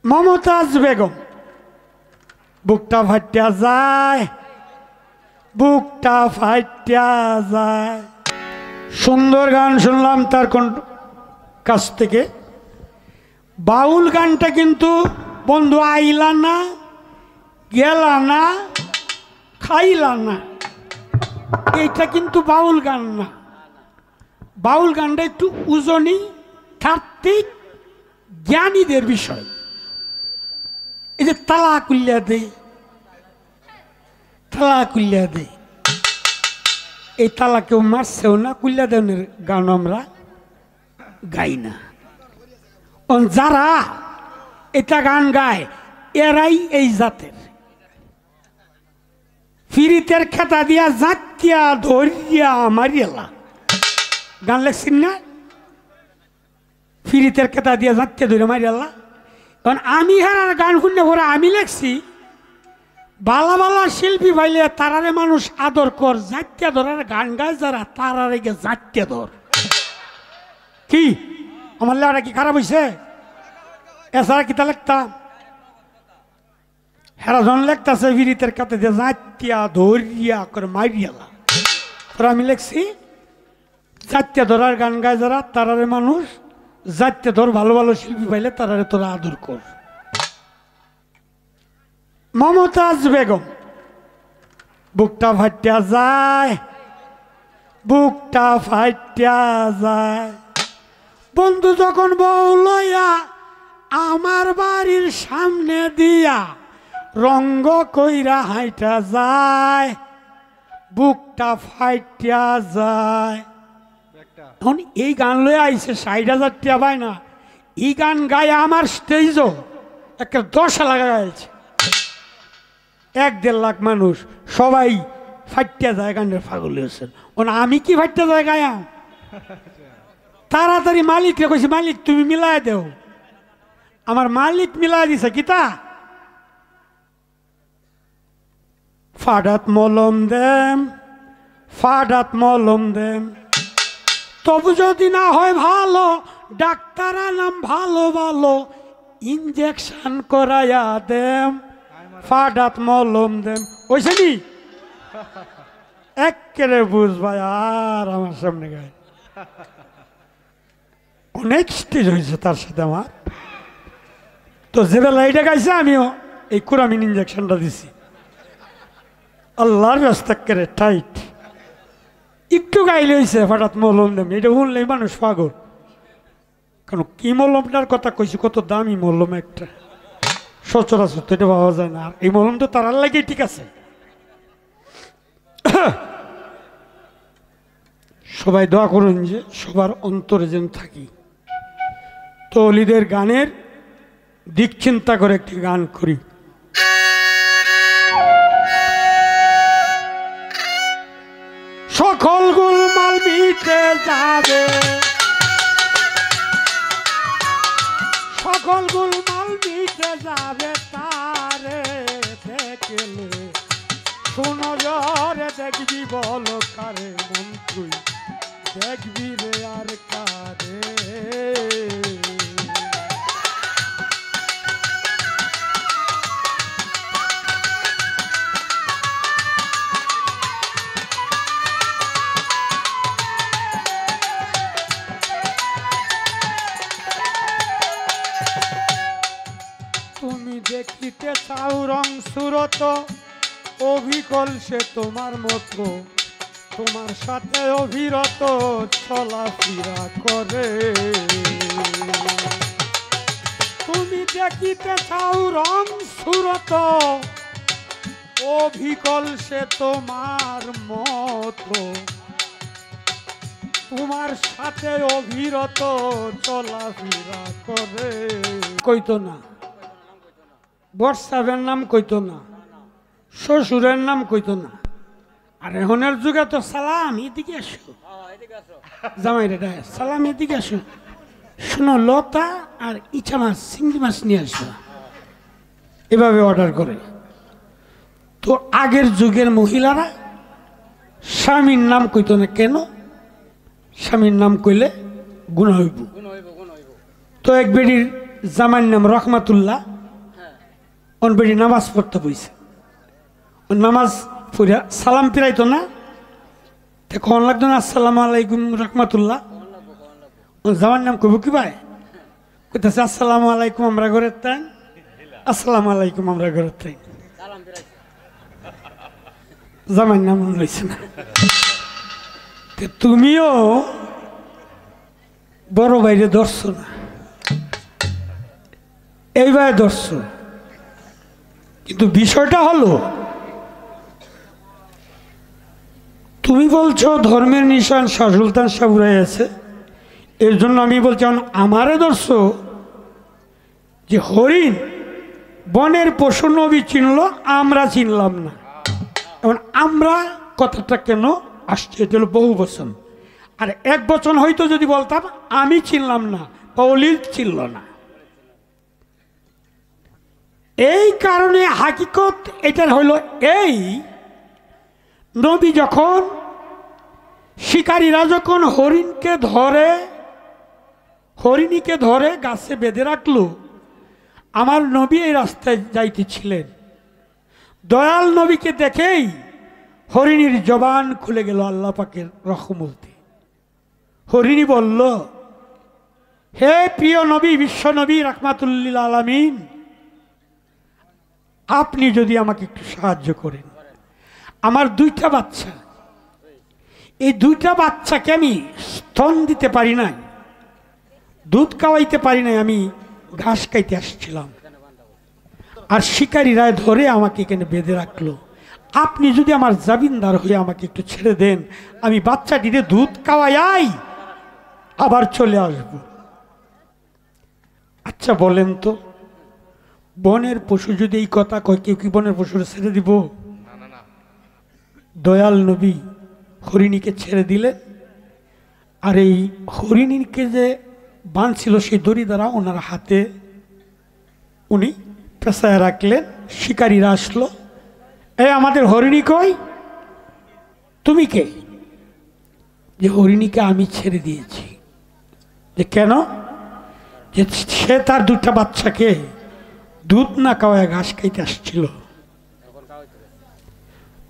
মমতাজ বেগম বুকটা ফাটিয়া যায়, বুকটা ফাটিয়া যায়। সুন্দর গান শুনলাম তার কাছ থেকে। বাউল গানটা কিন্তু বন্ধু আইলা না, গেলা না, খাইলা না, এইটা কিন্তু বাউল গান না। বাউল গানটা একটু উজনি, তাত্ত্বিক, জ্ঞানীদের বিষয়। এই যে তালা কুল্লা দে, তালা কুল্লা দে, এই তালা কেউ মারছেও না, কুল্লা দেনের গান আমরা গাই না। যারা এটা গান গায় এরাই এই জাতের। ফিরিতের খেতা দিয়া জাতিয়া ধরিয়া মারিয়ালা গান লেখছেন না? ফিরিতের খেতা দিয়া জাতিয়া ধরে মারিয়ালা। কারণ আমি হারার গান শুনে পরে আমি লেখছি, বালা বালা শিল্পী ভাইলে তারারে মানুষ আদর কর, জাতিয়া ধরার গান গায় যারা তারারে গে জাতিয়া ধর। কি আমার লেখাটা কি খারাপ হয়েছে? এছাড়া কিতা লিখতাম? হেরাজন লেখতেছে ফিরিতের কাতে দিয়ে জাতিয়া ধরিয়া করে মারিয়ালা। তোরা আমি লেখছি জাতিয়া ধরার গান গায় যারা তারারে মানুষ জাতীয় ধর, ভালো ভালো শিল্পী পাইলে তারারে তোরা আদর কর। মমতাজ বেগম বুকটা ফাটিয়া যায়, বুকটা ফাটিয়া যায়। বন্ধু যখন বউ লইয়া আমার বাড়ির সামনে দিয়া রঙ্গ কইরা হাইটা যায়, বুকটা ফাটিয়া যায়। এখন এই গান লয়ে আইছে ৬০,০০০ টাকা পায় না। এই গান গায়ে আমার স্টেজও একটা ১০ লাগা গাইছে, ১-১.৫ লাখ মানুষ সবাই ফাটিয়া যায়, গানের পাগল হয়েছেন। আমি কি ফাটিয়া যায় গায়া? তাড়াতাড়ি মালিককে কইছি, মালিক তুমি মিলাই দেও। আমার মালিক মিলাই দিছে কিতা, ফাডাত মলম দেম, ফাডাত মলম দেম, তবু যদি না হয় ভালো, ডাক্তার আনাম ভালো ভালো, ইনজেকশন করাইয়া দেম, ফাডাত মলম দেম। ওইছে নি একেবারে বুঝবাই। আর আমার সামনে গায়ে অনেক স্টেজ হয়েছে তার সাথে আমার। তো যে বেলা এইটা গাইছে আমিও এই কুরামিন ইনজেকশনটা দিছি। আল্লাহর রাস্তা করে টাইট একটু গাইলে হয়েছে ফাটাত মলম দেম। এটা শুনলেই মানুষ পাগল। কারণ কি মলমটার কথা কইছি, কত দামি মলম একটা, সচরাচর তো এটা পাওয়া যায় না। আর এই মলম তো তারার লাগে ঠিক আছে। সবাই দোয়া করুন যে সবার অন্তরে যেন থাকি। তো অলিদের গানের দিক চিন্তা করে একটি গান করি। সকল গোলমাল মিটে যাবে, সকল গোলমাল মিটে যাবে, তারে দেখলে শোনো জরে দেখবি বল কারে, মন তুই দেখবি রে আর কারে। তুমি দেখিতে চাও রং সুরত, অবিকল সে তোমার মতো, তোমার সাথে অবিরত চলাফেরা করে। তুমি দেখিতে চাও রং সুরত, অবিকল সে তোমার মতো, তোমার সাথে অবিরত চলাফেরা করে। কইতো না, বর্ষাবের নাম কইতো না, শ্বশুরের নাম কইতো না। আর এখনের যুগে তো সালাম এদিকে আসো, জামাই রে সালাম এদিকে আসো, শোনো লতা আর ইচা মাছ, চিংড়ি মাছ নিয়ে আসো, এভাবে অর্ডার করে। তো আগের যুগের মহিলারা স্বামীর নাম কইতো না। কেন? স্বামীর নাম কইলে গুনাহ হইব। তো এক বেডির জামাইর নাম রহমাতুল্লাহ, অনবেরি নামাজ পড়তে বইছে, নামাজ পড়া সালাম ফিরাইতো না, কখন লাগতো না আসসালামু আলাইকুম রহমতুল্লাহ, জামার নাম কব কি ভাই কইতেছে আসসালামু আলাইকুম আমরা ঘরের তাই, আসসালামু আলাইকুম আমরা ঘরের তাই, জামার নাম রয়েছে না। তুমিও বড় বাইরে ধরছো না, এইভাবে ধরছো, কিন্তু বিষয়টা হলো তুমি বলছো ধর্মের নিশান শাহ সুলতান সাহেব উড়াই আছে, এর জন্য আমি বলছি আমারে ধরছো যে হরিণ বনের পশু নবী চিনল, আমরা চিনলাম না। এখন আমরা কথাটা কেন আসছে, এটা হলো বহু বচন, আর এক বচন হয়তো যদি বলতাম আমি চিনলাম না বা অলিদ চিনল না। এই কারণে হাকিকত এটার হইল এই, নবী যখন শিকারীরা যখন হরিণীকে ধরে গাছে বেঁধে রাখলো, আমার নবী এই রাস্তায় যাইতেছিলেন, দয়াল নবীকে দেখেই হরিণীর জবান খুলে গেল আল্লাহ পাকের রহমতে। হরিণী বলল, হে প্রিয় নবী, বিশ্ব নবী রাহমাতুল্লিল আলামিন, আপনি যদি আমাকে একটু সাহায্য করেন, আমার দুইটা বাচ্চা, এই দুইটা বাচ্চাকে আমি স্তন দিতে পারি নাই, দুধ খাওয়াইতে পারি নাই, আমি ঘাস খাইতে আসছিলাম, আর শিকারীরা ধরে আমাকে এখানে বেঁধে রাখলো, আপনি যদি আমার জামিনদার হয়ে আমাকে একটু ছেড়ে দেন, আমি বাচ্চাটিতে দুধ খাওয়াই আবার চলে আসব। আচ্ছা বলেন তো, বনের পশু যদি এই কথা কয়, কেউ কি বনের পশুর ছেড়ে দিব? দয়াল নবী হরিণীকে ছেড়ে দিলেন, আর এই হরিণীকে যে বাঁধছিল সেই দড়ি দ্বারা ওনার হাতে উনি পেঁচায় রাখলেন। শিকারীরা আসলো, এ আমাদের হরিণী কই? তুমি কে? যে হরিণীকে আমি ছেড়ে দিয়েছি। যে কেন? যে সে তার দুটা বাচ্চাকে দুধ না খাওয়ায় ঘাস খাইতে আসছিল।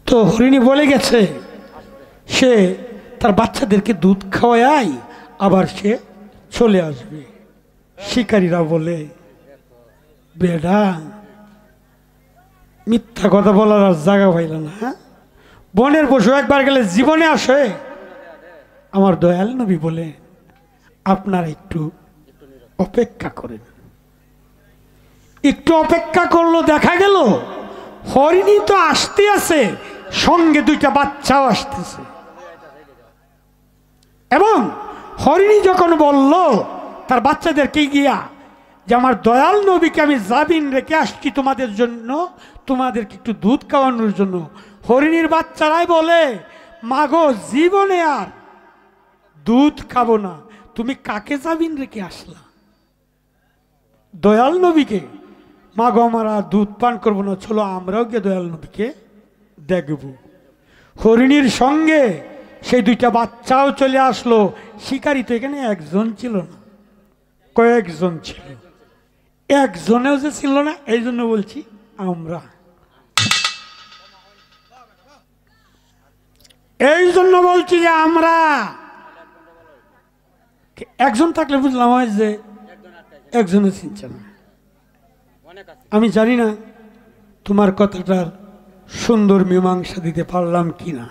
তো হরিণী বলে গেছে সে তার বাচ্চাদেরকে দুধ খাওয়ায় আবার সে চলে আসবে। শিকারীরা বলে, বেডা মিথ্যা কথা বলার আর জায়গা পাইল না, হ্যাঁ? বনের পশু একবার গেলে জীবনে আসে। আমার দয়াল নবী বলে, আপনারা একটু অপেক্ষা করেন। একটু অপেক্ষা করলো, দেখা গেল হরিণী তো আসতে আছে, সঙ্গে দুইটা বাচ্চাও আসতেছে। এবং হরিণী যখন বলল তার বাচ্চাদেরকে গিয়া যে আমার দয়াল নবীকে আমি জামিন রেখে আসছি তোমাদের জন্য, তোমাদেরকে একটু দুধ খাওয়ানোর জন্য, হরিণীর বাচ্চারাই বলে, মাগো জীবনে আর দুধ খাবো না, তুমি কাকে জামিন রেখে আসলা? দয়াল নবীকে। মাগো আমার আর দুধ পান করবো না, চলো আমরাও গিয়ে দয়াল নবীকে দেখব। হরিণীর সঙ্গে সেই দুইটা বাচ্চাও চলে আসলো। শিকারী তো এখানে একজন ছিল না, কয়েকজন ছিল। একজনেও যে ছিল না, এই জন্য বলছি আমরা। এই জন্য বলছি যে আমরা। একজন থাকলে বুঝলাম হয় যে একজনে চিনছে না। আমি জানি না তোমার কথাটার সুন্দর মীমাংসা দিতে পারলাম কিনা।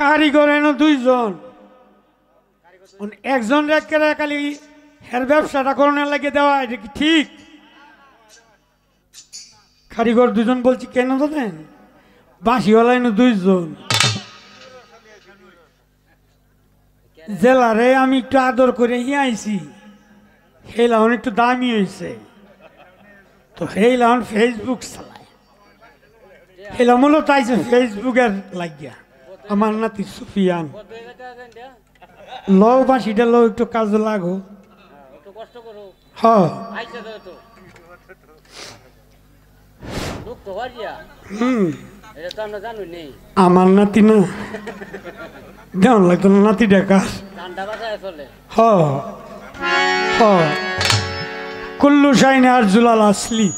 কারিগর এনো দুইজন, একজন রেখে খালি হের ব্যবসাটা করোনার লাগে দেওয়া, এটা কি ঠিক? কারিগর দুজন বলছি কেন জানেন? বাঁশিওয়ালা এনো দুইজন। জেলারে আমি একটু আদর করে আইছি, হেলাউন একটু দামি হয়েছে, তো হেলাউন ফেসবুক চালায়। হেলা মূলত আইছে ফেসবুকের লাগিয়া। আমার নাতি সুফিয়ান লও বাঁশিটা লও, একটু কাজে লাগো। হ্যাঁ আমার নাতি না দেওয়ান লাগতো না, নাতি ডাকার। কুল্লু শাইনে আর জুলাল আসলি,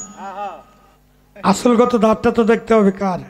আসলগত দাঁতটা তো দেখতে হবে কার।